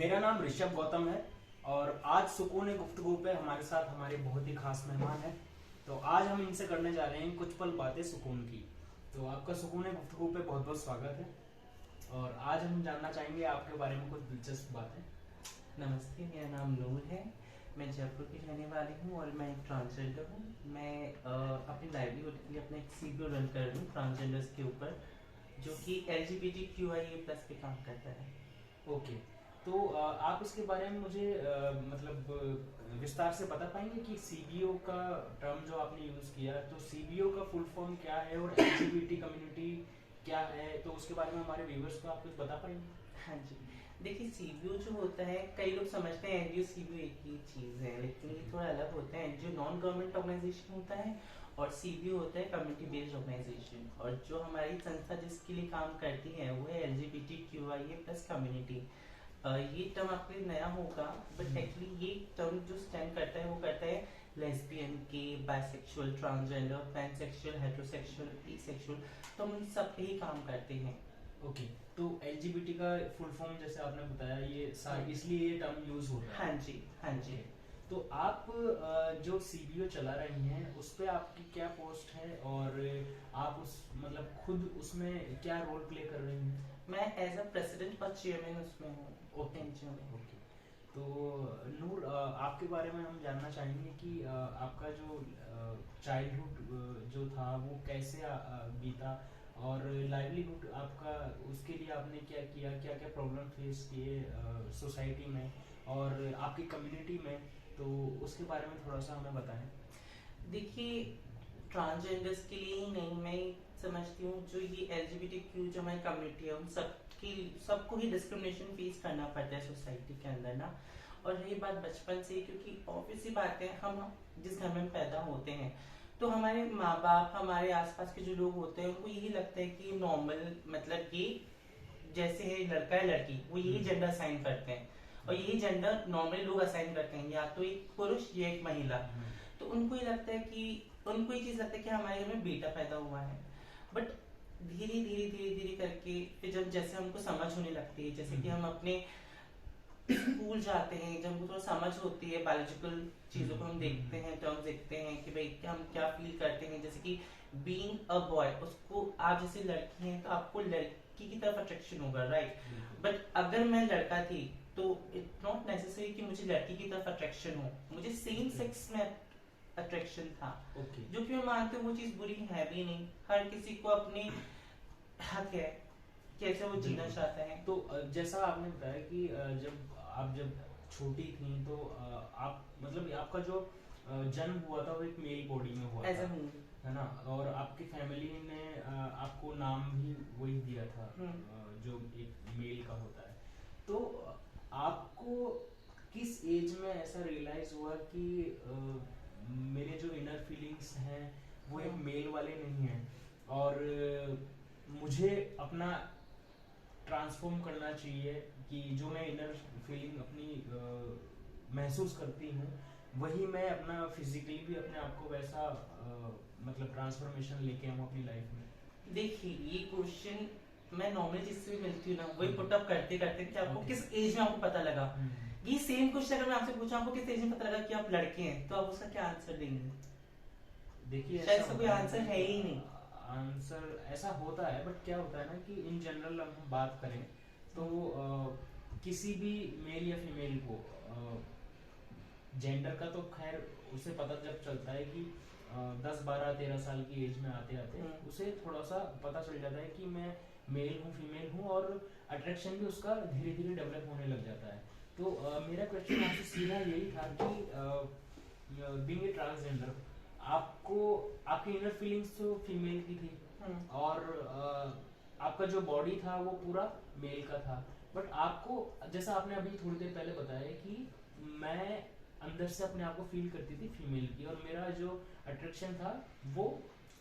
मेरा नाम ऋषभ गौतम है और आज सुकून गुफ्तगू पे हमारे साथ हमारे बहुत ही खास मेहमान हैं। तो आज हम इनसे करने जा रहे हैं कुछ पल बातें सुकून की। तो आपका सुकून गुफ्तगू पे बहुत बहुत स्वागत है और आज हम जानना चाहेंगे आपके बारे में कुछ दिलचस्प बातें। नमस्ते, मेरा नाम नूर है। मैं जयपुर की रहने वाली हूँ और मैं एक ट्रांसजेंडर हूँ। मैं अपनी लाइवलीहुड के लिए अपना एक सीबीओ रन कर रही हूँ ट्रांसजेंडर्स के ऊपर, जो कि LGBTQIA+ पे काम करता है। ओके, तो आप इसके बारे में मुझे विस्तार से बता पाएंगे कि सीबीओ का टर्म जो आपने यूज किया, तो सीबीओ का फुल फॉर्म क्या है और एलजीबीटी कम्युनिटी क्या है, तो उसके बारे में हमारे व्यूअर्स को आप कुछ बता पाएंगे? हाँ जी, देखिए सीबीओ जो होता है, कई लोग समझते हैं एनजीओ सीबीओ एक ही चीज़ है, लेकिन ये थोड़ा अलग होता है। एनजीओ नॉन गवर्नमेंट ऑर्गेनाइजेशन होता है और सीबीओ होता है कम्युनिटी बेस्ड ऑर्गेनाइजेशन। और जो हमारी संस्था जिसके लिए काम करती है वो है LGBTQIA+ कम्युनिटी। ये टर्म आपके लिए नया होगा, बट एक्चुअली ये टर्म जो स्टैंड करता है वो करता है लेस्बियन, के, bisexual, transgender, pansexual, heterosexual, asexual, तो हम इन सब पे ही काम करते हैं। ओके, तो एलजीबीटी का फुल फॉर्म जैसे आपने बताया, ये इसलिए ये टर्म यूज होता है। हाँ जी, हाँ जी। तो आप जो सीबीओ चला रही हैं उस पे आपकी क्या पोस्ट है और आप उस खुद उसमें क्या रोल प्ले कर रही हैं? मैं एज अ प्रेसिडेंट और चेयरमैन उसमें हूँ। Okay okay. तो नूर, आपके बारे में हम जानना चाहेंगे कि आपका जो चाइल्डहुड जो था वो कैसे बीता और लाइवलीहुड आपका, उसके लिए आपने क्या किया, क्या क्या प्रॉब्लम फेस किए सोसाइटी में और आपकी कम्युनिटी में, तो उसके बारे में थोड़ा सा हमें बताएं। देखिए, ट्रांसजेंडर्स के लिए ही नहीं, मैं समझती हूँ जो ये LGBTQ जो हमारी कम्युनिटी है उन सबको ही डिस्क्रिमिनेशन फेस करना पड़ता है सोसाइटी के अंदर ना। और रही बात बचपन से, क्योंकि ऑब्वियस सी बात है, हम जिस घर में पैदा होते हैं तो हमारे माँ बाप, हमारे आसपास के जो लोग होते हैं उनको यही लगता है कि नॉर्मल, मतलब ये जैसे है लड़का है लड़की, वो यही जेंडर असाइन करते हैं और यही जेंडर नॉर्मली लोग असाइन करते हैं, या तो एक पुरुष या एक महिला। तो उनको ये लगता है कि उनको ये चीज लगता है कि हमारे घर में बेटा पैदा हुआ है। बट धीरे धीरे धीरे धीरे करके फिर जब जैसे हमको समझ होने लगती है, जैसे कि हम अपने स्कूल जाते हैं, जब हमको थोड़ा समझ होती है बायोलॉजिकल चीजों को हम देखते हैं, तो हम देखते हैं कि भाई हम क्या फील करते हैं। जैसे कि बीइंग अ बॉय, उसको आप जैसे लड़की हैं तो आपको लड़की की तरफ अट्रैक्शन होगा, राइट? बट अगर मैं लड़का थी तो इट्स नॉट नेसेसरी कि मुझे लड़की की तरफ अट्रैक्शन हो, मुझे सेम सेक्स में अट्रैक्शन था। जो कि मैं मानती हूँ वो चीज बुरी है भी नहीं, हर किसी को अपनी हक है कैसे वो जीना चाहता है। तो जैसा आपने बताया कि जब छोटी थी तो आप आपका जो जन्म हुआ था वो एक मेल बॉडी में हुआ था, है ना? और आपकी फैमिली ने आपको नाम भी वही दिया था जो एक मेल का होता है। तो आपको किस एज में ऐसा रियलाइज हुआ कि मेरे जो इनर फीलिंग्स हैं वो एक मेल वाले नहीं हैं और मुझे अपना ट्रांसफॉर्म करना चाहिए, कि जो मैं इनर फीलिंग अपनी महसूस करती हूँ वही मैं अपना फिजिकली भी अपने आप को वैसा ट्रांसफॉर्मेशन लेके आऊँ अपनी लाइफ में? देखिए, ये क्वेश्चन मैं नॉर्मली जिससे भी मिलती हूँ ना वही पुट अप करते करते कि आपको किस एज में आपको पता लगा। ये सेम क्वेश्चन अगर मैं आपसे पूछूं आपको किस एज में पता लगा कि आप लड़के हैं, तो आप उसका क्या आंसर देंगे? देखिए, शायद इसका कोई आंसर है ही नहीं। आंसर ऐसा होता है, बट क्या होता है ना कि इन जनरल हम बात करें तो किसी भी मेल या फीमेल को जेंडर का तो खैर उसे पता जब चलता है कि 10 12 13 साल की एज में आते आते उसे थोड़ा सा पता चल जाता है कि मैं मेल हूँ फीमेल हूँ और अट्रैक्शन भी उसका धीरे धीरे डेवलप होने लग जाता है। तो मेरा क्वेश्चन आपसे सीधा यही था कि बीइंग ए ट्रांसजेंडर, आपको आपकी इनर फीलिंग्स तो फीमेल की थी और आपका जो बॉडी था वो पूरा मेल का था, बट आपको, जैसा आपने अभी थोड़ी देर पहले बताया कि मैं अंदर से अपने आप को फील करती थी फीमेल की और मेरा जो अट्रैक्शन था वो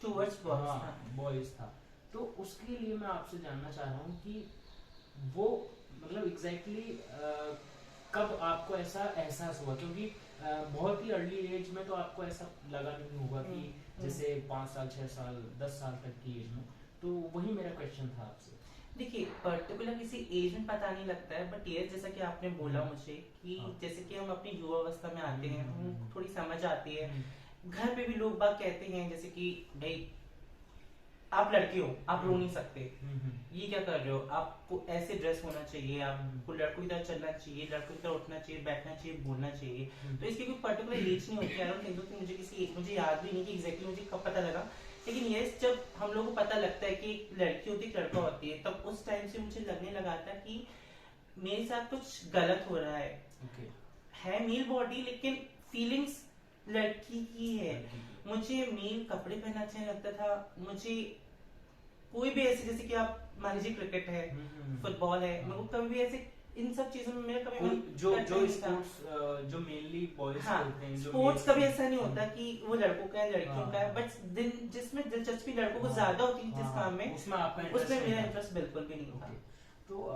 टुवर्ड्स बॉयज था। तो उसके लिए मैं आपसे जानना चाह रहा हूँ कि वो एग्जैक्टली कब आपको ऐसा एहसास हुआ, क्योंकि बहुत ही अर्ली एज में तो आपको ऐसा लगा नहीं होगा कि जैसे 5 साल 6 साल 10 साल तक की एज में। तो वही मेरा क्वेश्चन था आपसे। देखिए पर्टिकुलर किसी एज में पता नहीं लगता है, बट ये जैसा कि आपने बोला मुझे कि जैसे कि हम अपनी युवावस्था में आते हैं, हम थोड़ी समझ आती है, घर पे भी लोग बात कहते हैं जैसे कि भाई आप लड़के हो, आप रो नहीं सकते, ये क्या कर रहे हो, आपको ऐसे ड्रेस होना चाहिए, आपको लड़कों की तरह चलना चाहिए, लड़कों की तरह उठना चाहिए, बैठना चाहिए, बोलना चाहिए। तो इसकी कोई पर्टिकुलर एज नहीं होती। आई डोंट थिंक कि मुझे किसी मुझे याद भी नहीं कि एग्जैक्टली मुझे कब पता लगा, लेकिन ये जब हम लोगों को पता लगता है कि लड़की होती है लड़का होती है, तब उस टाइम से मुझे लगने लगा था कि मेरे साथ कुछ गलत हो रहा है। है मेल बॉडी लेकिन फीलिंग्स लड़की की है। मुझे मेल कपड़े पहनना अच्छा लगता था, मुझे कोई भी ऐसे जैसे कि आप मान लीजिए क्रिकेट है, फुटबॉल है, मेरे को कभी भी ऐसे इन सब चीजों में मेरा कभी जो स्पोर्ट्स जो मेनली बॉयज खेलते हैं, स्पोर्ट्स कभी ऐसा नहीं होता कि वो लड़कों का है लड़कियों का है, बट जिसमें दिलचस्पी लड़कों को ज्यादा होती है जिस काम में, उसमें मेरा इंटरेस्ट बिल्कुल भी नहीं था। तो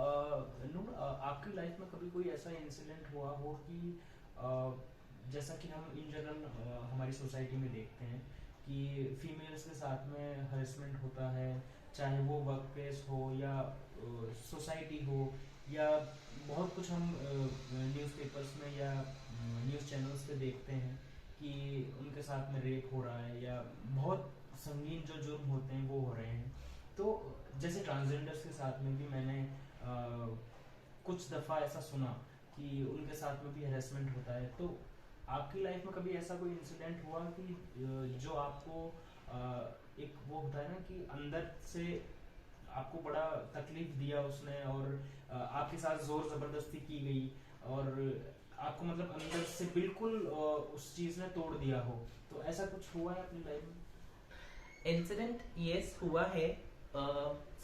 नूर, आपकी लाइफ में कभी कोई ऐसा इंसिडेंट हुआ हो कि जैसा कि हम इन जनरल हमारी सोसाइटी में देखते हैं कि फीमेल्स के साथ में हरेसमेंट होता है, चाहे वो वर्क प्लेस हो या सोसाइटी हो, या बहुत कुछ हम न्यूज़पेपर्स में या न्यूज़ चैनल्स पे देखते हैं कि उनके साथ में रेप हो रहा है या बहुत संगीन जो जुर्म होते हैं वो हो रहे हैं। तो जैसे ट्रांसजेंडर्स के साथ में भी मैंने कुछ दफ़ा ऐसा सुना कि उनके साथ में भी हरेसमेंट होता है। तो आपकी लाइफ में कभी ऐसा कोई इंसिडेंट हुआ कि जो आपको एक वो होता है ना कि अंदर से आपको बड़ा तकलीफ दिया उसने, और आपके साथ जोर जबरदस्ती की गई और आपको मतलब अंदर से बिल्कुल उस चीज ने तोड़ दिया हो, तो ऐसा कुछ हुआ है अपनी लाइफ में? इंसिडेंट यस हुआ है,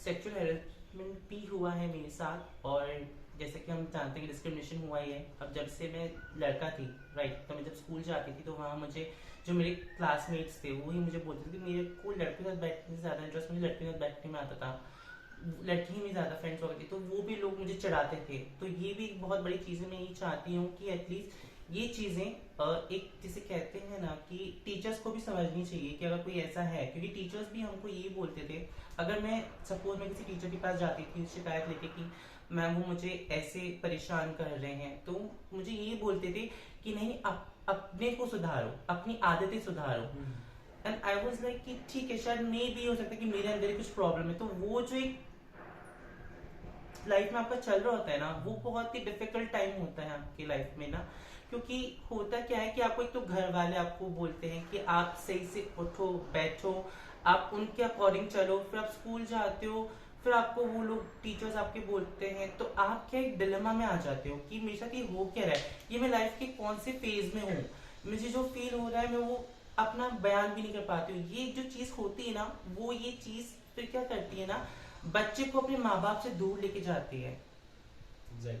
सेक्सुअल हैरेसमेंट भी हुआ है मेरे साथ, और जैसे कि हम जानते हैं कि डिस्क्रिमिनेशन हुआ ही है। अब जब से मैं लड़का थी राइट, तो मैं जब स्कूल जाती थी तो वहाँ मुझे जो मेरे क्लासमेट्स थे वो ही मुझे बोलते थे कि मेरे को लड़के के साथ बैठने से ज़्यादा इंटरेस्ट मुझे लड़के के साथ बैठने में आता था, लड़की में ज़्यादा फ्रेंड्स वगैरह थी, तो वो भी लोग मुझे चढ़ाते थे। तो ये भी एक बहुत बड़ी चीज़ है, मैं ये चाहती हूँ कि एटलीस्ट ये चीज़ें एक जिसे कहते हैं ना कि टीचर्स को भी समझनी चाहिए कि अगर कोई ऐसा है, क्योंकि टीचर्स भी हमको यही बोलते थे। अगर मैं सपोज मैं किसी टीचर के पास जाती थी शिकायत लेके कि मैम वो मुझे ऐसे परेशान कर रहे हैं, तो मुझे यही बोलते थे कि नहीं अपने को सुधारो, अपनी आदतें सुधारो। एंड आई वाज लाइक कि ठीक है शायद मे भी हो सकता है कि मेरे अंदर कुछ प्रॉब्लम है। तो वो जो एक लाइफ में आपका चल रहा होता है ना, वो बहुत ही डिफिकल्ट टाइम होता है आपकी लाइफ में ना, क्योंकि होता क्या है कि आपको एक तो घर वाले आपको बोलते हैं कि आप सही से उठो बैठो, आप उनके अकॉर्डिंग चलो, फिर आप स्कूल जाते हो, फिर आपको वो लोग टीचर्स आपके बोलते हैं, तो आप क्या एक डिलेमा में आ जाते हो कि मेरे साथ ये हो क्या रहा है, ये मैं लाइफ के कौन से फेज में हूँ, मुझे जो फील हो रहा है मैं वो अपना बयान भी नहीं कर पाती हूँ। ये जो चीज होती है ना, वो ये चीज फिर क्या करती है ना, बच्चे को अपने माँ बाप से दूर लेके जाती है।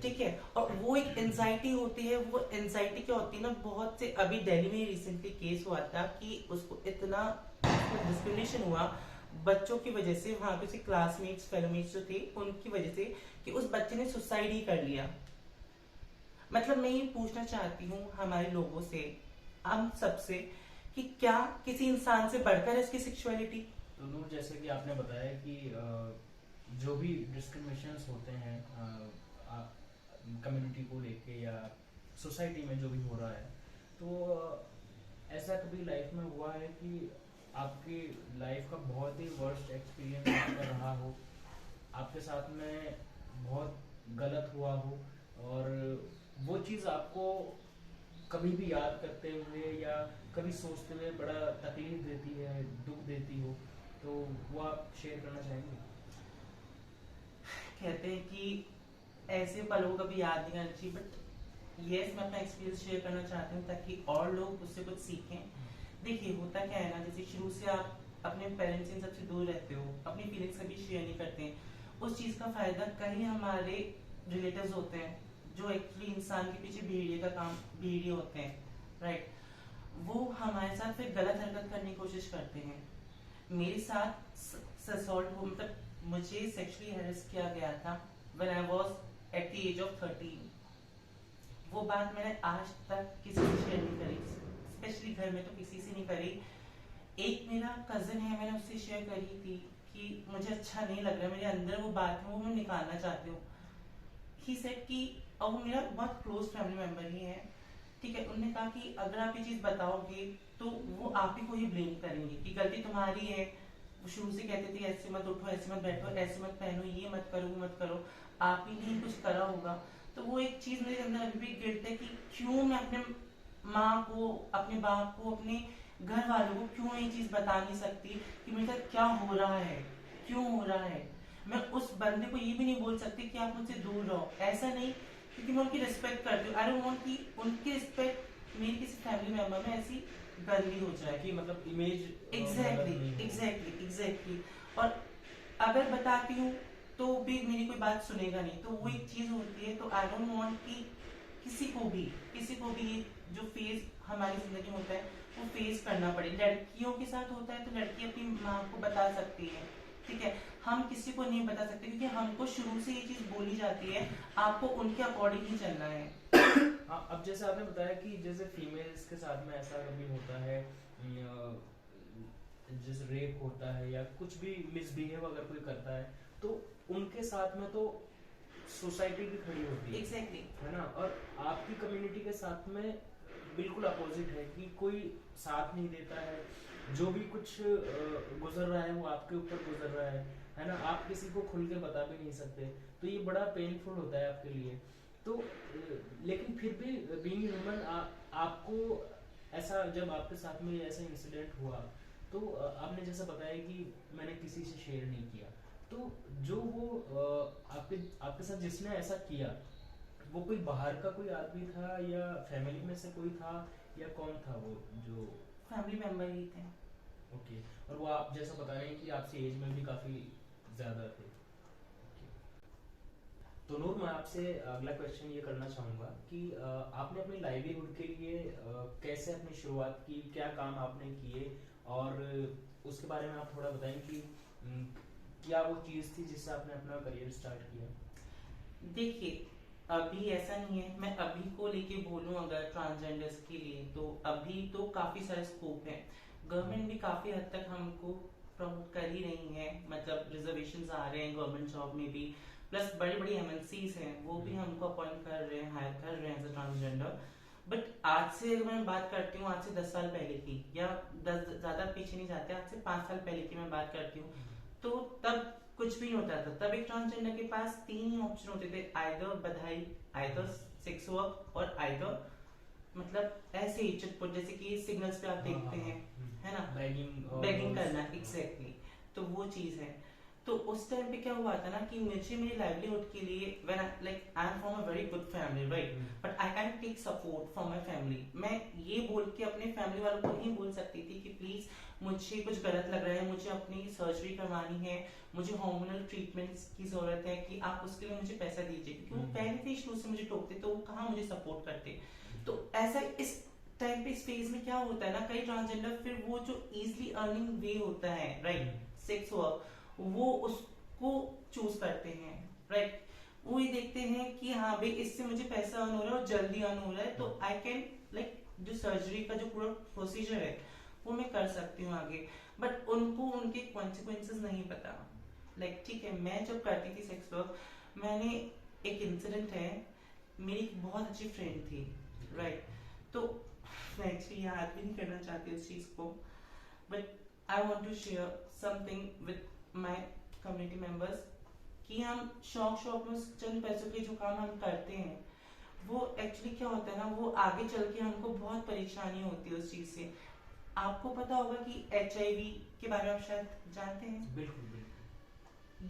ठीक है, और वो एक एंजाइटी होती है। वो एंजाइटी क्या होती है ना, बहुत से अभी दिल्ली में रिसेंटली केस हुआ था कि उसको इतना डिस्क्रिमिनेशन हुआ बच्चों की वजह से, वहां पे क्लासमेट्स फेलोमेट्स जो थे उनकी वजह से, कि उस बच्चे ने सुसाइड ही कर लिया। मतलब मैं ये पूछना चाहती हूँ हमारे लोगों से, हम सबसे, कि क्या किसी इंसान से बढ़कर है उसकी सेक्सुअलिटी? तो नूर, जैसे कि आपने बताया कि जो भी डिस्क्रिमिनेशंस होते हैं कम्युनिटी को लेके या सोसाइटी में जो भी हो रहा है, तो ऐसा कभी लाइफ में हुआ है कि आपकी लाइफ का बहुत ही वर्स्ट एक्सपीरियंस आपका रहा हो, आपके साथ में बहुत गलत हुआ हो, और वो चीज़ आपको कभी भी याद करते हुए या कभी सोचते हुए बड़ा तकलीफ देती है, दुख देती हो, तो वो आप शेयर करना चाहेंगे? कहते हैं कि ऐसे पलों को कभी याद नहीं करना चाहिए, बट यस मैं अपना एक्सपीरियंस शेयर करना चाहती हूँ ताकि और लोग उससे कुछ सीखें। देखिए होता क्या है ना, जैसे शुरू से आप अपने पेरेंट्स इन सबसे दूर रहते हो, अपनी फीलिंग्स कभी शेयर नहीं करते हैं, उस चीज का फायदा कहीं हमारे रिलेटिव्स होते हैं जो एक्चुअली इंसान के पीछे भेड़िए का काम, भेड़िए होते हैं राइट, वो हमारे साथ फिर गलत हरकत करने की कोशिश करते हैं। मेरे साथ असॉल्ट हो, मतलब मुझे सेक्सुअली हैरेस किया गया था when I was at the age of 13। वो बात मैंने आज तक किसी से शेयर नहीं करी, स्पेशली घर में तो किसी से नहीं करी। एक मेरा कजन है, मैंने उससे शेयर करी थी कि मुझे अच्छा नहीं लग रहा, मेरे अंदर वो बात है वो मैं निकालना चाहती हूँ। ही सेड कि, और वो मेरा बहुत क्लोज फैमिली मेंबर ही है, ठीक है, उन्होंने कहा कि अगर आप ये चीज बताओगे तो वो आप ही को ही ब्लेम करेंगे कि गलती तुम्हारी है। वो शुरू से कहते थे ऐसे मत उठो, ऐसे मत बैठो, ऐसे मत पहनो, ये मत करो, वो मत करो, आप ही ने कुछ करा होगा। तो वो एक चीज मेरे अंदर अभी भी गिल्ट है कि क्यों मैं अपने माँ को, अपने बाप को, अपने घर वालों को क्यों ये चीज बता नहीं सकती कि मेरे साथ क्या हो रहा है, क्यों हो रहा है। मैं उस बंदे को ये भी नहीं बोल सकती कि आप मुझसे दूर रहो, ऐसा नहीं, क्योंकि मैं उनकी रिस्पेक्ट करती हूँ। आई डोंट वांट कि उनकी रिस्पेक्ट मेरी किसी फैमिली मेंबर में ऐसी गंदी हो जाए कि मतलब इमेज एग्जैक्टली। और अगर बताती हूँ तो भी मेरी कोई बात सुनेगा नहीं, तो वो एक चीज होती है। तो आई डोंट वांट कि किसी को भी ये जो फेज हमारी जिंदगी में होता है वो फेस करना पड़े। लड़कियों के साथ होता है तो लड़की अपनी माँ को बता सकती है, ठीक है, हम किसी को नहीं बता सकते क्योंकि हमको शुरू से ये चीज बोली जाती है, आपको उनके अकॉर्डिंग ही चलना है। अब जैसे आपने बताया कि जैसे फीमेल्स के साथ में ऐसा कभी होता है, जैसे रेप होता है या कुछ भी मिसबिहेव अगर कोई करता है तो उनके साथ में तो सोसाइटी भी खड़ी होती है। एग्जैक्टली है ना। और आपकी कम्युनिटी के साथ में बिल्कुल अपोजिट है कि कोई साथ नहीं देता है, जो भी कुछ गुजर रहा है वो आपके ऊपर गुजर रहा है ना। आप किसी को खुल के बता भी नहीं सकते, तो ये बड़ा पेनफुल होता है आपके लिए। तो लेकिन फिर भी बीइंग ह्यूमन आपको ऐसा, जब आपके साथ में ऐसा इंसिडेंट हुआ तो आपने जैसा बताया कि मैंने किसी से शेयर नहीं किया, तो जो वो आपके आपके साथ जिसने ऐसा किया वो कोई बाहर का कोई आदमी था या फैमिली में से कोई था या कौन था वो? जो फैमिली मेंबर ही थे। ओके। और वो आप जैसा बता रहे हैं कि आपसे एज में भी काफी ज्यादा थे। तो नूर, मैं आपसे अगला क्वेश्चन ये करना चाहूँगा कि आपने अपनी लाइवलीहुड के लिए कैसे अपनी शुरुआत की, क्या काम आपने किए, और उसके बारे में आप थोड़ा बताएं कि क्या वो चीज़ थी जिससे आपने अपना करियर स्टार्ट किया? देखिए, अभी ऐसा नहीं है, मैं अभी को लेके बोलूं अगर ट्रांसजेंडर्स के लिए, तो अभी तो काफ़ी सारे स्कोप है। गवर्नमेंट भी काफ़ी हद तक हमको प्रमोट कर ही रही है, मतलब रिजर्वेशंस आ रहे हैं गवर्नमेंट जॉब में भी, प्लस बड़ी बड़ी एमएनसीज हैं वो भी हमको अपॉइंट कर रहे हैं, हायर कर रहे हैं एज अ ट्रांसजेंडर। बट आज से अगर मैं बात करती हूँ, आज से 10 साल पहले की, या 10 ज़्यादा पीछे नहीं जाते, आज से 5 साल पहले की मैं बात करती हूँ, तो तब कुछ भी नहीं होता था। तब एक ट्रांसजेंडर के पास 3 ही ऑप्शन होते थे, आइदर बधाई, आइदर सेक्स वर्क, और आइदर मतलब ऐसे ही चुटपुट, जैसे कि सिग्नल्स पे आप देखते हैं, है ना, बेगिंग करना। एग्जैक्टली, तो वो चीज है। तो उस टाइम पे क्या हुआ था ना कि मुझे मेरी लाइवलीहुड के लिए, when I am from a very good family, right, but I can take support from my family. मैं ये बोल के अपने फैमिली वालों को नहीं बोल सकती थी कि प्लीज मुझे कुछ गलत लग रहा है, मुझे अपनी सर्जरी करवानी है, मुझे हार्मोनल ट्रीटमेंट्स की जरूरत है, कि आप उसके लिए मुझे पैसा दीजिए, क्योंकि वो पहले से शुरू से मुझे टोकते, तो वो कहाँ मुझे सपोर्ट करते। तो ऐसा इस टाइम पे, इस फेज में क्या होता है ना, कई ट्रांसजेंडर फिर वो जो इजीली अर्निंग वे होता है, राइट, सेक्स वर्क, वो उसको चूज करते हैं, राइट। वो ये देखते हैं कि हाँ भाई इससे मुझे पैसा अर्न हो रहा है और जल्दी अर्न हो रहा है, तो आई कैन लाइक जो सर्जरी का जो पूरा प्रोसीजर है वो मैं कर सकती हूँ आगे। बट उनको उनके कॉन्सिक्वेंसेस नहीं पता। लाइक ठीक है, मैं जब करती थी सेक्स वर्क, मैंने एक इंसिडेंट है, मेरी एक बहुत अच्छी फ्रेंड थी, राइट, तो मैं एक्चुअली याद भी नहीं करना चाहती उस चीज को, but I want to share something with my community members, कि हम शौक में चंद पैसों के जो काम हम करते हैं, वो एक्चुअली क्या होता है ना, वो आगे चल के हमको बहुत परेशानी होती है उस चीज से। आपको पता होगा कि HIV के बारे में आप शायद जानते हैं। बिल्कुल।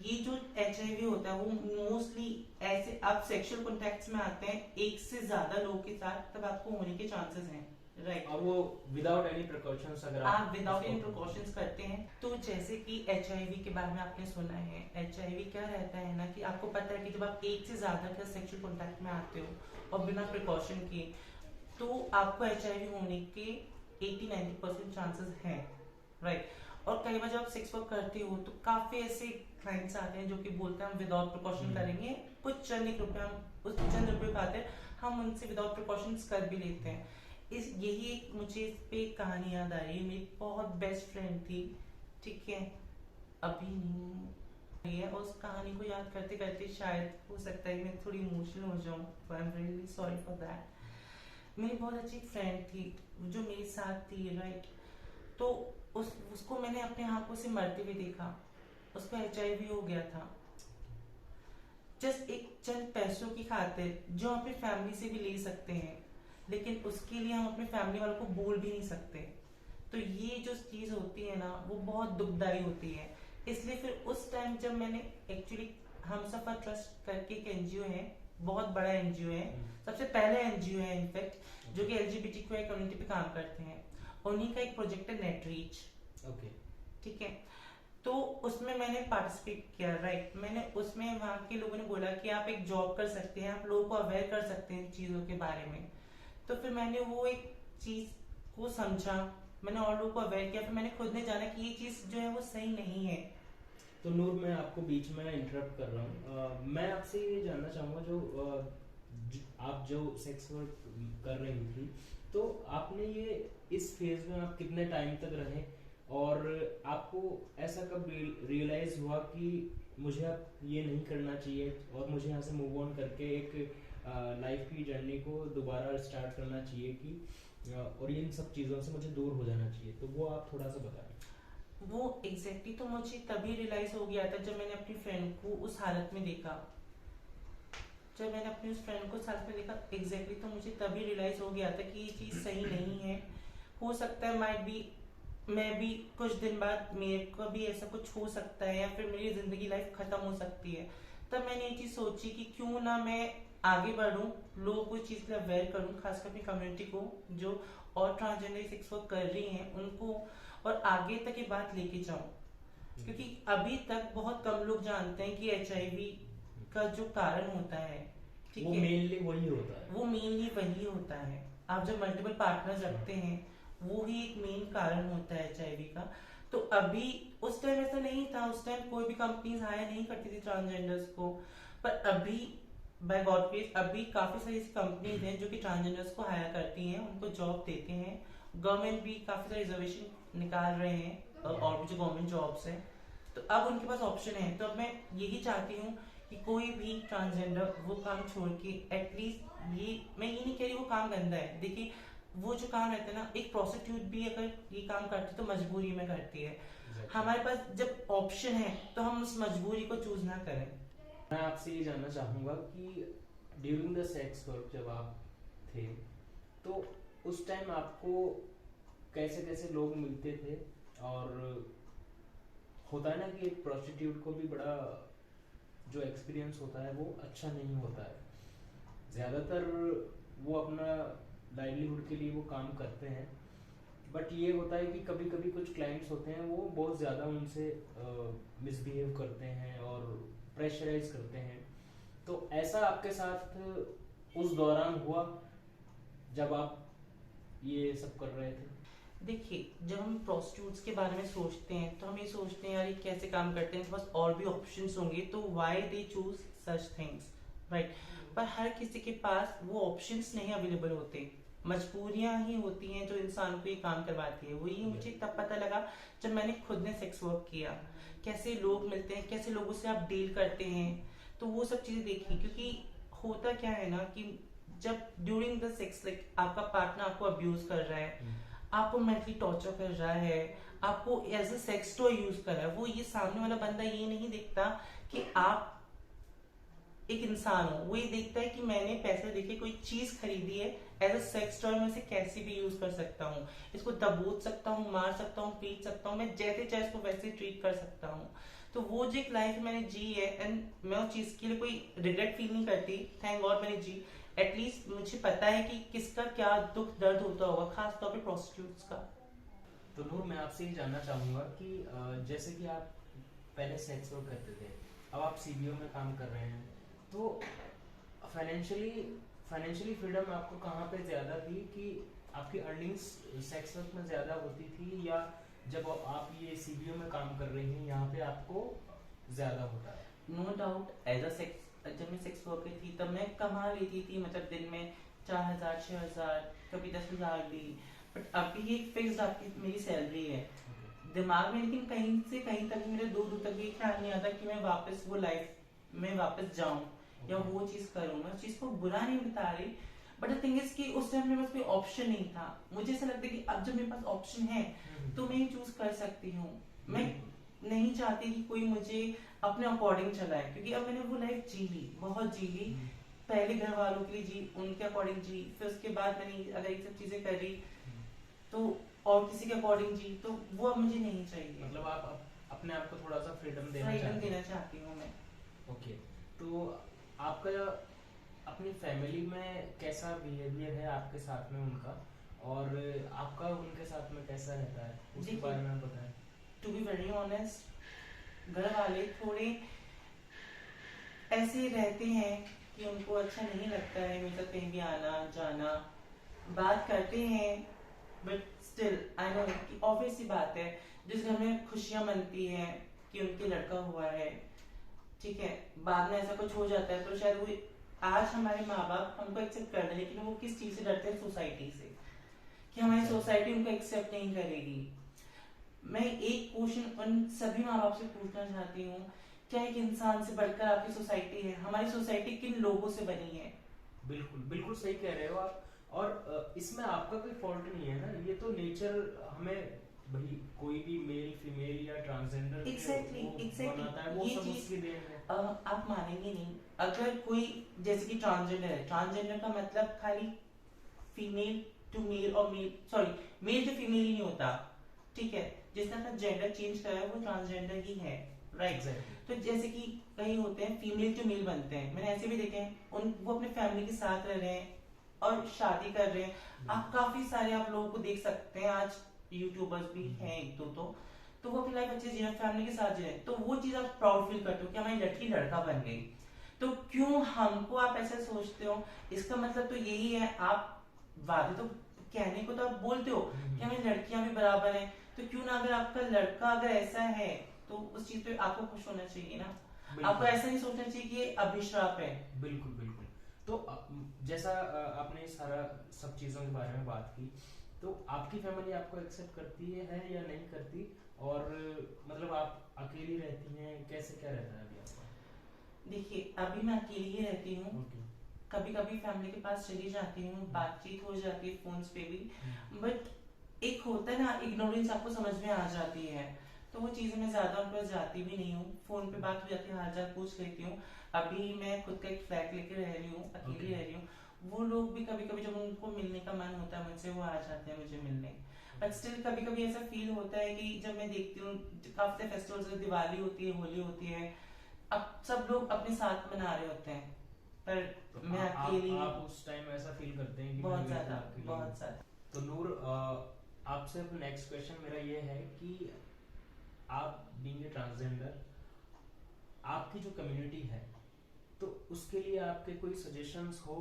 ये जो HIV होता है वो मोस्टली ऐसे आप सेक्सुअल कॉन्टैक्ट्स में आते हैं एक से ज्यादा लोगों के साथ, तब आपको होने के चांसेस हैं, राइट। और वो विदाउट एनी प्रिकॉशंस, अगर आप विदाउट एनी प्रिकॉशंस करते हैं, तो जैसे कि HIV के बारे में आपने सुना है, HIV क्या रहता है ना, कि आपको पता है कि जब आप एक से ज्यादा का सेक्सुअल कॉन्टैक्ट में आते हो और बिना प्रिकॉशन के, तो आपको HIV होने के 80-90% चांसेस हैं, राइट। और कई बार जब आप सेक्स वर्क करते हो तो काफी ऐसे क्लाइंट्स आते हैं जो कि बोलते हैं हम विदाउट प्रिकॉशन करेंगे, कुछ चंद रुपए, हम उस चंद रुपए पाते हैं, हम उनसे विदाउट प्रिकॉशंस कर भी लेते हैं। यही एक मुझे इस पे कहानी याद आ रही है। मेरी बहुत बेस्ट फ्रेंड थी, ठीक है, अभी नहीं है। उस कहानी को याद करते करते शायद हो सकता है मैं थोड़ी इमोशनल हो जाऊँ, तो I am really sorry for that. मेरी बहुत अच्छी फ्रेंड थी जो मेरे साथ थी, राइट। तो उसको मैंने अपने आंखों से मरते हुए देखा। उसको HIV हो गया था, जस्ट एक चंद पैसों की खातिर जो हम अपनी फैमिली से भी ले सकते हैं, लेकिन उसके लिए हम अपने फैमिली वालों को बोल भी नहीं सकते। तो ये जो चीज होती है ना, वो बहुत दुखदाई होती है। इसलिए फिर उस टाइम जब मैंने एक्चुअली हमसफर ट्रस्ट करके एक एनजीओ है, बहुत बड़ा एनजीओ है, सबसे पहले एनजीओ है इनफैक्ट, जो कि LGBTQI कम्युनिटी पे काम करते हैं, उन्हीं का एक प्रोजेक्ट है नेट रीच। ओके, ठीक है। तो उसमें मैंने पार्टिसिपेट किया, राइट। मैंने उसमें वहाँ के लोगों ने बोला कि आप एक जॉब कर सकते हैं, आप लोगों को अवेयर कर सकते हैं चीजों के बारे में। तो फिर मैंने वो एक चीज को समझा, मैंने और लोगों को अवेयर किया, फिर मैंने खुद ने जाना कि ये चीज जो है वो सही नहीं है। तो नूर, मैं आपको बीच में इंटरप्ट कर रहा हूँ। मैं आपसे ये जानना चाहूँगा, आप जो सेक्स वर्क कर रही थी, तो आपने ये इस फेज में आप कितने टाइम तक रहे, और आपको ऐसा कब रियलाइज हुआ कि मुझे अब ये नहीं करना चाहिए और मुझे यहाँ से मूव ऑन करके एक लाइफ की जर्नी को दोबारा स्टार्ट करना चाहिए, कि और इन सब चीज़ों से मुझे दूर हो जाना चाहिए? तो वो आप थोड़ा सा बताएं। वो एग्जैक्टली तो मुझे तभी रियलाइज हो गया था जब मैंने अपनी फ्रेंड को उस हालत में देखा। जब मैंने अपनी उस फ्रेंड को उस हालत में देखा, एग्जैक्टली तो मुझे तभी रियलाइज हो गया था कि ये चीज़ सही नहीं है। हो सकता है माइट बी मैं भी कुछ दिन बाद मेरे को भी ऐसा कुछ हो सकता है, या फिर मेरी जिंदगी लाइफ खत्म हो सकती है। तब मैंने ये चीज सोची कि क्यों ना मैं आगे बढ़ूं, लोगों को इस चीज के लिए अवेयर करूं, खासकर अपनी कम्युनिटी को जो और ट्रांसजेंडर सेक्स वर्क कर रही हैं उनको, और आगे तक ये बात लेके जाऊं। क्योंकि अभी तक बहुत कम लोग जानते हैं कि HIV का जो कारण होता है, ठीक वो है, मेनली वही होता है। वो मेनली वही होता है। आप जब मल्टीपल पार्टनर्स रखते हैं, वो ही एक मेन कारण होता है HIV का। तो अभी उस टाइम ऐसा नहीं था, उस टाइम कोई भी कंपनीज हायर नहीं करती थी ट्रांसजेंडर्स को। पर अभी बाय गॉड ग्रेस अभी काफी सारी ऐसी कंपनीज हैं जो कि ट्रांसजेंडर्स को हायर करती हैं, उनको जॉब देते हैं। गवर्नमेंट भी काफी सारे रिजर्वेशन निकाल रहे हैं और भी जो गवर्नमेंट जॉब्स हैं, तो अब उनके पास ऑप्शन है। तो अब मैं यही चाहती हूँ कि कोई भी ट्रांसजेंडर वो काम छोड़ के एटलीस्ट, ये मैं ये नहीं कह रही वो काम गंदा है, देखिए वो जो काम रहता है ना, एक प्रोस्टिट्यूट भी अगर ये काम करती है तो मजबूरी में करती है। हमारे पास जब ऑप्शन है तो हम उस मजबूरी को चूज ना करें। मैं आपसे ये जानना चाहूँगा कि ड्यूरिंग द सेक्स वर्क जब आप थे, तो उस टाइम आपको कैसे कैसे लोग मिलते थे? और होता है ना कि एक प्रोस्टिट्यूट को भी बड़ा जो एक्सपीरियंस होता है वो अच्छा नहीं होता है। ज़्यादातर वो अपना लाइवलीहुड के लिए वो काम करते हैं, बट ये होता है कि कभी कभी कुछ क्लाइंट्स होते हैं वो बहुत ज़्यादा उनसे मिसबिहेव करते हैं और प्रेशराइज करते हैं। तो ऐसा आपके साथ उस दौरान हुआ जब आप ये सब कर रहे थे? देखिए, जब हम प्रोस्टिट्यूट्स के बारे में सोचते हैं तो हम ये सोचते हैं यार ये कैसे काम करते हैं, बस और भी ऑप्शंस होंगे, तो why they choose such things, right. पर हर किसी के पास वो ऑप्शंस नहीं अवेलेबल होते, मजबूरियां ही होती हैं जो इंसान को ये काम करवाती है। वो ये मुझे तब पता लगा जब मैंने खुद ने सेक्स वर्क किया, कैसे लोग मिलते हैं, कैसे लोगों से आप डील करते हैं, तो वो सब चीजें देखी। क्योंकि होता क्या है ना कि जब ड्यूरिंग द सेक्स लाइक आपका पार्टनर आपको अब्यूज कर रहा है, आपको मेंटली टॉर्चर कर रहा है, आपको as a sex toy use कर रहा है, वो ये सामने वाला बंदा ये नहीं देखता कि आप एक इंसान हो, वो ये देखता है कि मैंने पैसे देके कोई चीज खरीदी है, एज अ सेक्स टॉय में इसे कैसे भी यूज कर सकता हूँ, इसको दबोच सकता हूँ, मार सकता हूँ, पीट सकता हूँ, मैं जैसे चाहे इसको वैसे ट्रीट कर सकता हूँ। तो वो जो एक लाइफ मैंने जी है, एंड मैं उस चीज के लिए कोई रिग्रेट फील नहीं करती, थैंक गॉड मैंने जी। एटलीस्ट मुझे पता है कि किसका क्या दुख दर्द होता होगा, खास तौर पे प्रोस्टिट्यूट्स का। तो नूर, मैं आपसे ये जानना चाहूँगा कि जैसे कि आप पहले सेक्स वर्क करते थे, अब आप CBO में काम कर रहे हैं, तो फाइनेंशियली फ्रीडम आपको कहाँ पे ज़्यादा थी? कि आपकी अर्निंग्स सेक्स वर्क में ज़्यादा होती थी, या जब आप ये CBO में काम कर रही हैं यहाँ पे आपको ज़्यादा होता है? No doubt as a sex, जब मैं सेक्स वर्कर थी तब मैं कमा लेती थी, मतलब दिन में 4000 6000 कभी 10,000 भी। बट अभी एक फिक्स्ड आपकी मेरी सैलरी है दिमाग में, लेकिन कहीं से कहीं तक मेरे दूर दूर तक भी ख्याल नहीं आता कि मैं वापस वो लाइफ में वापस जाऊं या वो चीज करूं। मैं उस चीज को बुरा नहीं बता रही, बट द थिंग इज कि उस टाइम मेरे पास कोई ऑप्शन नहीं था। मुझे ऐसा लगता है कि अब जब मेरे पास ऑप्शन है तो मैं चूज कर सकती हूँ। मैं नहीं चाहती कि कोई मुझे अपने अकॉर्डिंग चलाए, क्योंकि अब मैंने वो लाइफ जी ली, बहुत जी ली। पहले घर वालों के लिए जी, उनके अकॉर्डिंग जी, फिर उसके बाद मैंने अगर ये सब चीजें करी तो और किसी के अकॉर्डिंग जी, तो वो अब मुझे नहीं चाहिए। मतलब आप अपने आप को थोड़ा सा फ्रीडम देना चाहती हूँ मैं। ओके, तो आपका अपनी फैमिली में कैसा बिहेवियर है आपके साथ में उनका, और आपका उनके साथ में कैसा रहता है, उसके बारे में बताएं। टू बी वेरी ऑनेस्ट, घर वाले थोड़े ऐसे रहते हैं कि उनको अच्छा नहीं लगता है मेरे साथ कहीं भी आना जाना। बात करते हैं बट स्टिल आई नो कि ऑब्वियस सी बात है, जिस घर में खुशियां मनती हैं कि उनके लड़का हुआ है, ठीक है, बाद में ऐसा कुछ हो जाता है तो शायद वो आज हमारे माँ बाप हमको एक्सेप्ट कर रहे हैं, लेकिन वो किस चीज से डरते हैं? सोसाइटी से, कि हमारी सोसाइटी उनको एक्सेप्ट नहीं करेगी। मैं एक क्वेश्चन उन सभी माँ बाप से पूछना चाहती हूँ, क्या एक इंसान से बढ़कर आपकी सोसाइटी है? हमारी सोसाइटी किन लोगों से बनी है? बिल्कुल बिल्कुल सही कह रहे हो आप, और इसमें आपका कोई फॉल्ट नहीं है ना, ये तो नेचर हमें भाई कोई भी मेल फीमेल या ट्रांसजेंडर एग्जैक्टली बनाता है, वो सब उसकी देन है। आप मानेंगे नहीं, अगर कोई जैसे कि ट्रांसजेंडर है, ट्रांसजेंडर का मतलब खाली फीमेल टू मेल और मेल टू फीमेल ही नहीं होता, ठीक है, जिसने अपना जेंडर चेंज करा है वो ट्रांसजेंडर ही है, राइट। तो जैसे कि कई होते हैं फीमेल टू मेल बनते हैं, मैंने ऐसे भी देखे हैं, वो अपने फैमिली के साथ रह रहे हैं और शादी कर रहे हैं। आप काफी सारे आप लोगों को देख सकते हैं, आज यूट्यूबर्स भी हैं एक दो, तो वो अपनी लाइफ अच्छे जी रहे हैं, फैमिली के साथ जी रहे हैं, तो वो चीज आप प्राउड फील करते हो कि हमारी लड़की लड़का बन गई। तो क्यों हमको आप ऐसे सोचते हो? इसका मतलब तो यही है, आप वादे तो कहने को तो आप बोलते हो कि हमें लड़कियां भी बराबर हैं, तो क्यों ना अगर आपका लड़का अगर ऐसा है तो उस चीज पे आपको खुश होना चाहिए ना। आपको ऐसा नहीं सोचना चाहिए कि ये अभिश्राप है। बिल्कुल बिल्कुल। तो जैसा आपने सारा सब चीजों के बारे में बात की, तो आपकी फैमिली आपको एक्सेप्ट करती है या नहीं करती, और मतलब आप अकेली रहती हैं, कैसे क्या रहता है अभी आपका? देखिए, अभी मैं अकेली ही रहती हूँ, कभी कभी फैमिली के पास चली जाती हूँ, बातचीत हो जाती है फोन्स पे भी, बट एक होता है ना इग्नोरेंस, आपको समझ में आ जाती है, तो वो चीजें मैं ज्यादा उनके पास जाती भी नहीं हूँ। फोन पे बात हो जाती है, हाल चाल पूछ लेती हूँ। अभी मैं खुद का एक फ्लैट लेके रह रही हूँ, अकेली रह रही हूँ। वो लोग भी कभी कभी जब उनको मिलने का मन होता है मुझसे, वो आ जाते हैं मुझे मिलने, बट स्टिल कभी कभी ऐसा फील होता है कि जब मैं देखती हूँ काफी फेस्टिवल्स, दिवाली होती है, होली होती है, अब सब लोग अपने साथ मना रहे होते हैं, पर तो मैं अकेली। आप उस टाइम ऐसा फील करते हैं कि बहुत ज्यादा, बहुत ज्यादा। तो नूर, आपसे अब नेक्स्ट क्वेश्चन मेरा ये है कि आप बीइंग ए ट्रांसजेंडर, आपकी जो कम्युनिटी है, तो उसके लिए आपके कोई सजेशंस हो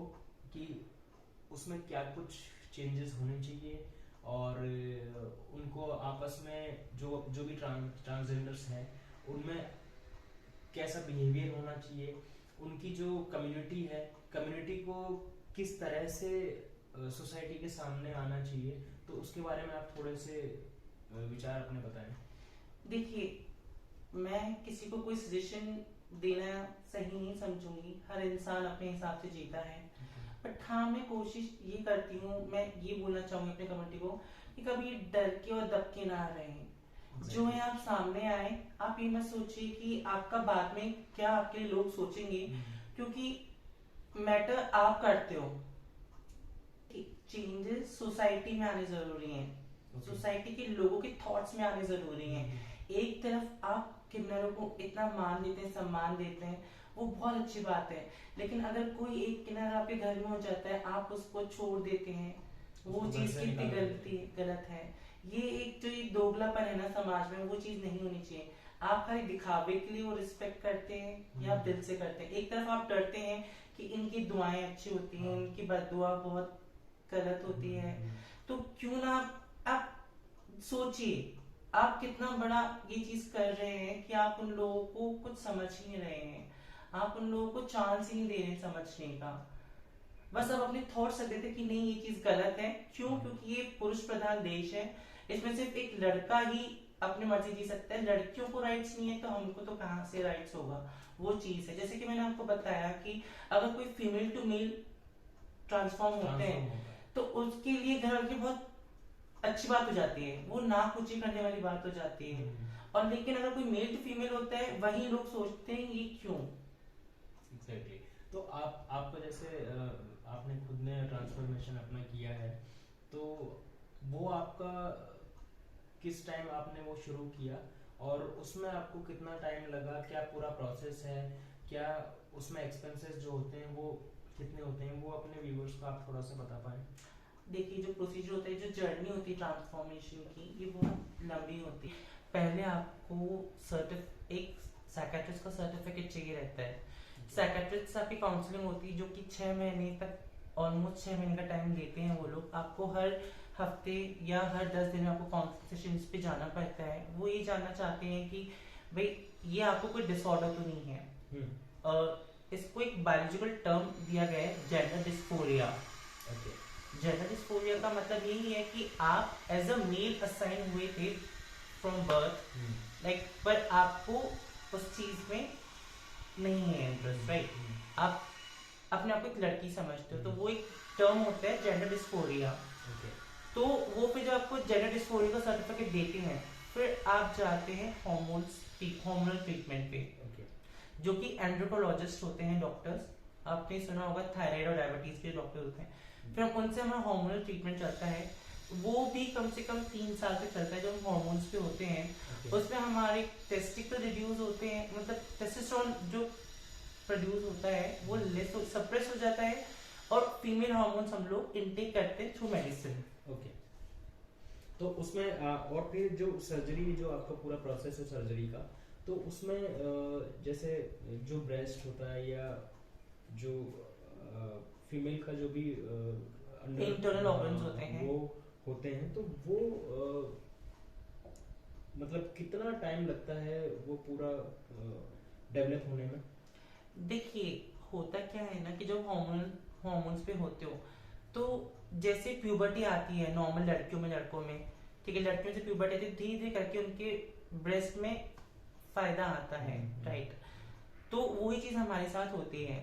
कि उसमें क्या कुछ चेंजेस होने चाहिए, और उनको आपस में जो भी ट्रांसजेंडर्स हैं उनमें कैसा बिहेवियर होना चाहिए, उनकी जो कम्युनिटी है, कम्युनिटी को किस तरह से सोसाइटी के सामने आना चाहिए, तो उसके बारे में आप थोड़े से विचार अपने बताएं। देखिए, मैं किसी को कोई सजेशन देना सही नहीं समझूंगी, हर इंसान अपने हिसाब से जीता है, बट हाँ मैं कोशिश ये करती हूँ, मैं ये बोलना चाहूंगी अपने कम्युनिटी को कि कभी डर के और दब के ना रहें, जो है आप सामने आए। आप ये मत सोचिए कि आपका बाद में क्या आपके लोग सोचेंगे, क्योंकि मैटर आप करते हो। चेंजेस सोसाइटी में आने जरूरी हैं, सोसाइटी के लोगों के थॉट्स में आने जरूरी हैं। एक तरफ आप किन्नरों को इतना मान देते हैं, सम्मान देते हैं, वो बहुत अच्छी बात है, लेकिन अगर कोई एक किन्नर आपके घर में हो जाता है, आप उसको छोड़ देते हैं, वो चीज कितनी गलत है। ये एक जो ये दोगलापन है ना समाज में, वो चीज नहीं होनी चाहिए। आप खाली दिखावे के लिए वो रिस्पेक्ट करते हैं या दिल से करते हैं। एक तरफ आप डरते हैं कि इनकी दुआएं अच्छी होती हैं, इनकी बददुआ बहुत गलत होती है, तो क्यों ना आप सोचिए आप कितना बड़ा ये चीज कर रहे हैं कि आप उन लोगों को कुछ समझ ही नहीं रहे हैं, आप उन लोगों को चांस ही नहीं दे रहे समझने का। बस आप अपने थॉट्स रख देते कि नहीं ये चीज गलत है। क्यों? क्योंकि ये पुरुष प्रधान देश है, इसमें सिर्फ एक लड़का ही अपनी मर्जी जी सकता है, लड़कियों को राइट्स नहीं है तो हमको तो कहाँ से राइट्स होगा। वो चीज है, जैसे कि मैंने आपको बताया कि अगर कोई फीमेल टू मेल ट्रांसफॉर्म होते हैं तो उसके लिए घर वाले की बहुत अच्छी बात हो जाती है, वो नाक ऊंची करने वाली बात हो जाती है। और लेकिन अगर कोई मेल टू फीमेल होता है वही लोग सोचते हैं ये क्यों। एग्जैक्टली। तो आपको जैसे आपने खुद ने ट्रांसफॉर्मेशन अपना किया है, तो वो आपका किस टाइम आपने वो शुरू किया और उसमें आपको कितना टाइम लगा, क्या पूरा प्रोसेस है, क्या उसमें एक्सपेंसेस जो होते हैं वो कितने होते हैं, वो अपने व्यूअर्स को आप थोड़ा सा बता पाएं। देखिए जो प्रोसीजर होता है, जो जर्नी होती है ट्रांसफॉर्मेशन की, ये बहुत लंबी होती है। पहले आपको एक साइकियाट्रिस्ट का सर्टिफिकेट चाहिए रहता है। साइकियाट्रिस्ट से आपकी काउंसलिंग होती है जो कि 6 महीने तक, ऑलमोस्ट 6 महीने का टाइम लेते हैं वो लोग। आपको हर हफ्ते या हर 10 दिन में आपको काउंसलिंग सेशंस पे जाना पड़ता है। वो ये जानना चाहते हैं कि भाई ये आपको कोई डिसऑर्डर तो नहीं है। इसको एक बायोलॉजिकल टर्म दिया गया है, जेंडर डिस्फोरिया। जेंडर डिस्फोरिया का मतलब यही है कि आप एज अ मेल असाइन हुए थे फ्रॉम बर्थ, लाइक, पर आपको उस चीज में नहीं है इंटरेस्ट, राइट। आप अपने आप को एक लड़की समझते हो, तो वो एक टर्म होता है जेंडर डिस्फोरिया। तो वो फिर जब आपको जेंडर डिस्फोरिया का सर्टिफिकेट देते हैं, फिर आप जाते हैं हार्मोनल ट्रीटमेंट पे, जो कि एंड्रोकोलॉजिस्ट होते हैं डॉक्टर्स। आपने सुना होगा थायराइड और डायबिटीज के डॉक्टर होते हैं। फिर उनसे हमारा हार्मोनल ट्रीटमेंट चलता है, वो भी कम से कम 3 साल तक चलता है। जो हम हार्मोन्स पे होते हैं उसमें हमारे टेस्टिकल रिड्यूस होते हैं, मतलब टेस्टोस्टेरोन जो प्रोड्यूस होता है वो लेस सप्रेस हो जाता है, और फीमेल हार्मोन्स हम लोग इनटेक करते हैं थ्रू मेडिसिन। ओके। तो उसमें और फिर जो सर्जरी, जो आपका पूरा प्रोसेस है सर्जरी का, तो उसमें जैसे जो ब्रेस्ट होता है या जो फीमेल का जो भी इंटरनल ऑर्गन्स होते हैं वो होते हैं, तो वो मतलब कितना टाइम लगता है वो पूरा डेवलप होने में? देखिए होता क्या है ना कि जब हार्मोन्स पे होते हो तो जैसे प्यूबर्टी आती है नॉर्मल लड़कियों में लड़कों में, ठीक है, लड़कियों से प्यूबर्टी आती है, धीरे धीरे करके उनके ब्रेस्ट में फायदा आता है, राइट। तो वही चीज हमारे साथ होती है।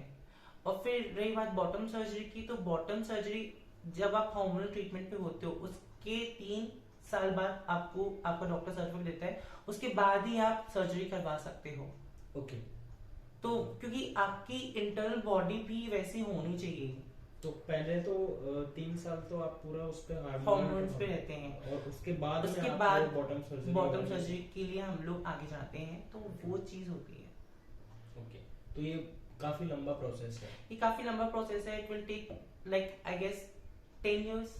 और फिर रही बात बॉटम सर्जरी की, तो बॉटम सर्जरी जब आप हार्मोनल ट्रीटमेंट पे होते हो उसके 3 साल बाद आपका डॉक्टर सर्टिफिकेट देता है, उसके बाद ही आप सर्जरी करवा सकते हो। ओके। तो क्योंकि आपकी इंटरनल बॉडी भी वैसी होनी चाहिए। तो पहले तो 3 साल तो आप पूरा उस पे हार्मोन्स पे रहते हैं, और उसके बाद बॉटम सर्जरी के लिए हम लोग आगे जाते हैं, तो वो चीज होती है। ओके। तो ये काफी लंबा प्रोसेस है। ये काफी लंबा प्रोसेस है। It will take like I guess 10 years।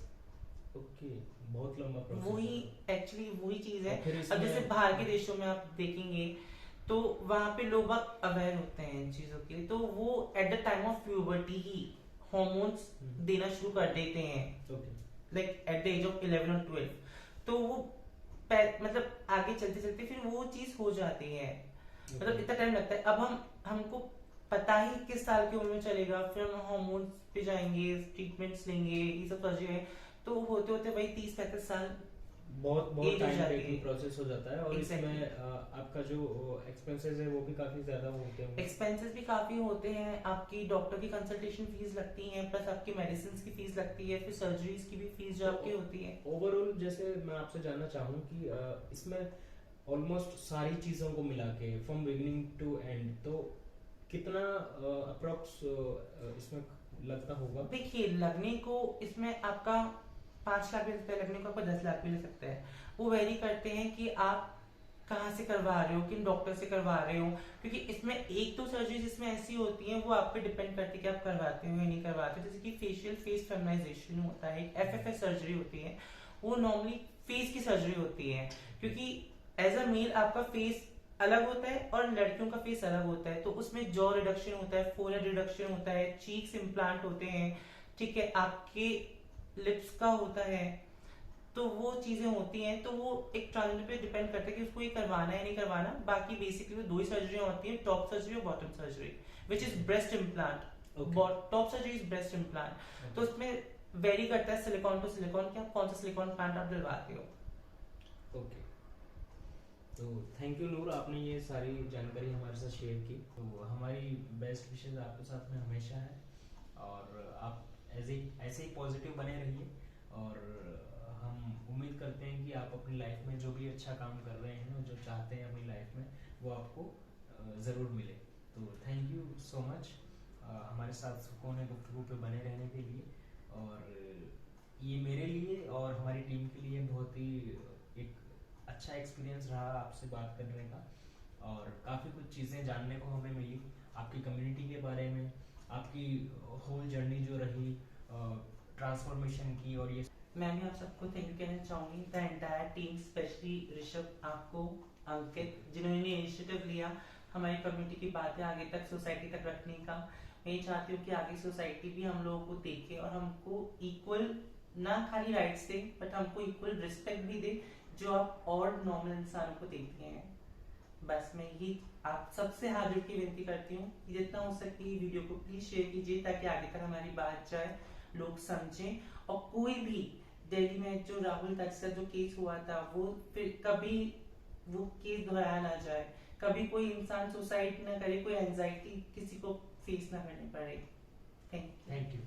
Okay, बहुत लंबा प्रोसेस। वही एक्चुअली वही चीज है। अब जैसे बाहर के देशों में आप देखेंगे तो वहां पे लोग बहुत अवेयर होते हैं इन चीजों के लिए, तो वो at the time of puberty ही हॉर्मोन्स देना शुरू कर देते हैं, like at the age of 11 और 12। तो वो मतलब आगे चलते चलते फिर वो चीज हो जाती है। मतलब इतना टाइम लगता है। अब हमको पता ही किस साल की उम्र में चलेगा, फिर हम हार्मोन्स पे जाएंगे, ट्रीटमेंट्स लेंगे, ये सब सर्जरी है, तो होते होते वही 30-35 साल बहुत टाइम टेकिंग प्रोसेस हो जाता है। और इसमें आपका जो एक्सपेंसेस है वो भी काफी ज्यादा होते हैं। एक्सपेंसेस भी काफी होते हैं। आपकी डॉक्टर की कंसल्टेशन फीस लगती है, प्लस आपकी मेडिसिन की फीस लगती है, फिर सर्जरीज की भी फीस जो आपकी होती है। ओवरऑल जैसे मैं आपसे जानना चाहूँ कि इसमें ऑलमोस्ट सारी चीजों को मिला के फ्रॉम बिगिनिंग टू एंड, तो कितना अप्रोक्स इसमें लगता होगा? देखिए लगने को इसमें आपका 5 लाख भी लगता है, लगने को आपका 10 लाख भी लग सकता है। वो वेरी करते हैं कि आप कहाँ से करवा रहे हो, किन डॉक्टर से करवा रहे हो, क्योंकि इसमें एक तो सर्जरीज इसमें ऐसी होती हैं वो आप पे डिपेंड करती है कि आप करवाते हो या नहीं करवाते। जैसे कि फेशियल फेस फेमिनाइजेशन होता है, FFS सर्जरी होती है, वो नॉर्मली फेस की सर्जरी होती है, क्योंकि एज अ मेल आपका फेस अलग होता है और लड़कियों का फेस अलग होता है। तो उसमें जॉ रिडक्शन होता है, फोरहेड रिडक्शन होता है, चीक्स इम्प्लांट होते हैं, ठीक है, आपके लिप्स का होता है, तो वो चीजें होती हैं। तो वो एक ट्रांसजेंडर पे डिपेंड करता है कि उसको ये करवाना है नहीं करवाना। बाकी बेसिकली 2 ही सर्जरी होती है, टॉप सर्जरी और bottom surgery, which is breast implant. Top surgery is breast implant. तो उसमें वेरी करता है सिलिकॉन टू सिलिकॉन कि आप कौन सा सिलिकॉन प्लांट आप डलवाते हो। ओके। तो थैंक यू नूर, आपने ये सारी जानकारी हमारे साथ शेयर की। तो हमारी बेस्ट विशेष आपके साथ में हमेशा है, और आप ऐसे ही पॉजिटिव बने रहिए, और हम उम्मीद करते हैं कि आप अपनी लाइफ में जो भी अच्छा काम कर रहे हैं, जो चाहते हैं अपनी लाइफ में, वो आपको ज़रूर मिले। तो थैंक यू सो मच हमारे साथ सुकून गुफ्तगू पे बने रहने के लिए। और ये मेरे लिए और हमारी टीम के लिए बहुत ही एक अच्छा एक्सपीरियंस रहा आपसे बात करने का, और काफ़ी कुछ चीज़ें जानने को हमें मिली आपकी कम्युनिटी के बारे में, आपकी होल जर्नी जो रही ट्रांसफॉर्मेशन की। और ये मैं भी आप सबको थैंक यू कहना चाहूँगी, the entire team, specially Rishabh, आपको, अंकित, जिन्होंने इनिशिएटिव लिया हमारी कम्युनिटी की बातें आगे तक सोसाइटी तक रखने का। मैं ये चाहती हूँ कि आगे सोसाइटी भी हम लोगों को देखे और हमको इक्वल ना खाली राइट्स दे, बट हमको इक्वल रिस्पेक्ट भी दे जो आप और नॉर्मल इंसानों को देते हैं। बस मैं यही आप सबसे हाथ जोड़ के विनती करती हूँ कि जितना हो सके वीडियो को प्लीज शेयर कीजिए, ताकि आगे तक हमारी बात जाए, लोग समझें, और कोई भी दिल्ली में जो राहुल तक जो केस हुआ था वो फिर कभी वो केस दोहराया ना जाए, कभी कोई इंसान सुसाइड ना करे, कोई एंजाइटी किसी को फेस ना करनी पड़े। Thank you.